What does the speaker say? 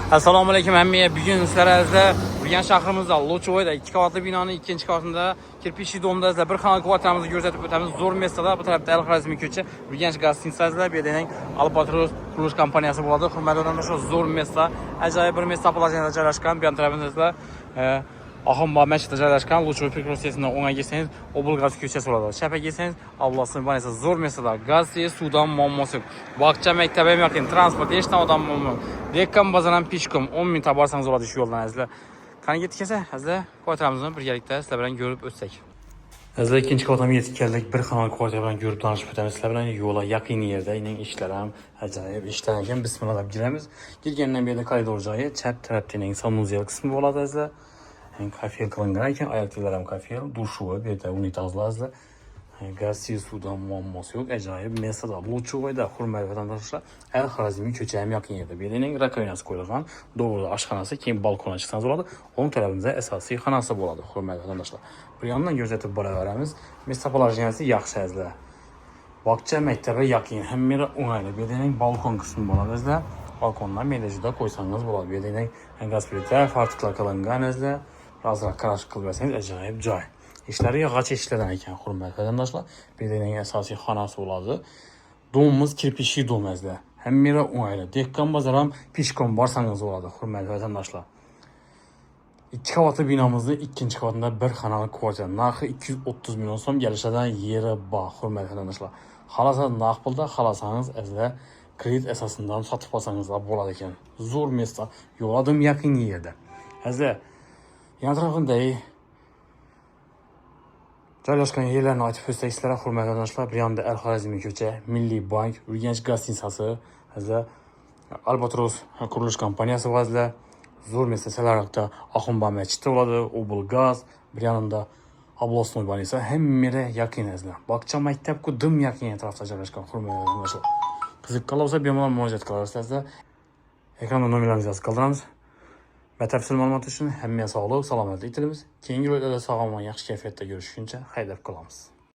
Assalomu alaykum hammaga. Bugun sizlarga Urganch shahrimizda Lochovoyda 2 qavatli binoning 2-qavatida kirpichli domda bir xonali kvartiramizni ko'rsatib o'tamiz. Zo'r masada bu tarafda Al-Xorazmiy ko'cha Urganch gostinitsasida bu yerning Albatros qurilish kompaniyasi bo'ladi. Hurmatli odamlar, zo'r masda, ajoyib bir masda plajada joylashgan. Bu tarafimizda Ahomba masjidi joylashgan. Lochovoy Prekrosiyasining o'ngga kelsangiz Oblgaz ko'chasi bo'ladi. Chapga kelsangiz Allohning banasi zo'r masada. Gaz, suvdan muammosi yo'q. Vaqtcha maktab ham yaqin, transport hech namodan muammo yo'q. Dekkan bazaran peshkom 10 minut borsangiz bo'ladi shu yo'ldan azizlar. Qani ketdik esa, azizlar, kvartiramizni birgalikda sizlar bilan ko'rib o'tsak. Azizlar, ikkinchi kvartirga yetib keldik. Bir xonali kvartira bilan ko'rib tanishib o'tamiz. Sizlar bilan yo'la yaqin yerda, uning ishlari ham ajoyib ishlar ekan. Bismillah deb giramiz. Girgandan beri koridor joyi, chap tarafning sanuzel qismi bo'ladi azizlar. Kafel qilingan ekan, oyoqlar ham kafel, dushovoy, bu yerda unitazlar azizlar. Gaz, suvdan muammosi yo'q, ajoyib masada. Lochovoyda hurmatli vatandoshlar, Al-Xorazmiy ko'cha ham yaqin yerda. Bu yerning rakovinasi qo'yilgan, do'g'rida oshxonasi, keyin balkonga chiqsangiz bo'ladi. O'ng tarafimizda asosiy xonasi bo'ladi, hurmatli vatandoshlar. Bu yerdan ko'rsatib boraveramiz. Mesta polajniyasi yaxshi azizlar. Bog'cha maktabga yaqin, hamma o'ngayli. Bu yerning balkon qismi bo'ladi azizlar. Balkondan menda juda qo'ysangiz bo'ladi. Bu yerning gaz plita, fartiklar qilingan azizlar. Razrak qarash qilib bersangiz ajoyib joy. İşləri yağaç işlərdən ekan, hurmatli vatandoshlar. Bu yerning asosiy xonasi bo'ladi. Domimiz kirpichli dom azizlar. Hamma o'ngayli. Dekkan bozor ham peshkom borsangiz bo'ladi, hurmatli vatandoshlar. 2 qavatli binomizning 2-qavatida bir xonali kvartira. Narxi 230 million so'm, kelishidan yeri bor, hurmatli vatandoshlar. Xalasangiz naqd pulda, xalasangiz azizlar kredit asosida sotib olsangiz bo'ladi ekan. Zo'r masda, yo'ladim yaqin yerda. Azizlar, yan tarafidagi joylashgan yerlarni aytib o'tsak sizlarga, hurmatli vatandoshlar, bu yerda Al-Xorazmiy ko'cha, Milliy bank, Urganch gostinitsasi, azizlar, Albatros qurilish kompaniyasi vazlar, zo'r masalalarda Ahomba masjidi bo'ladi, Oblgaz, bir yanında Ablosnoy banasi, hamma yaqin azizlar. Bog'cha maktabga dim yaqin atrofda joylashgan, hurmatli vatandoshlar. Qiziqqan bo'lsa bemalol murojaat qilaverasiz. Ekranda nomerlarimizni yozib qoldiramiz. Batafsil ma'lumot uchun hammaga sog'lik, salomatlik tilamiz. Keyingi videoda sog'lom va yaxshi kayfiyatda ko'rishguncha xayrlab qolamiz.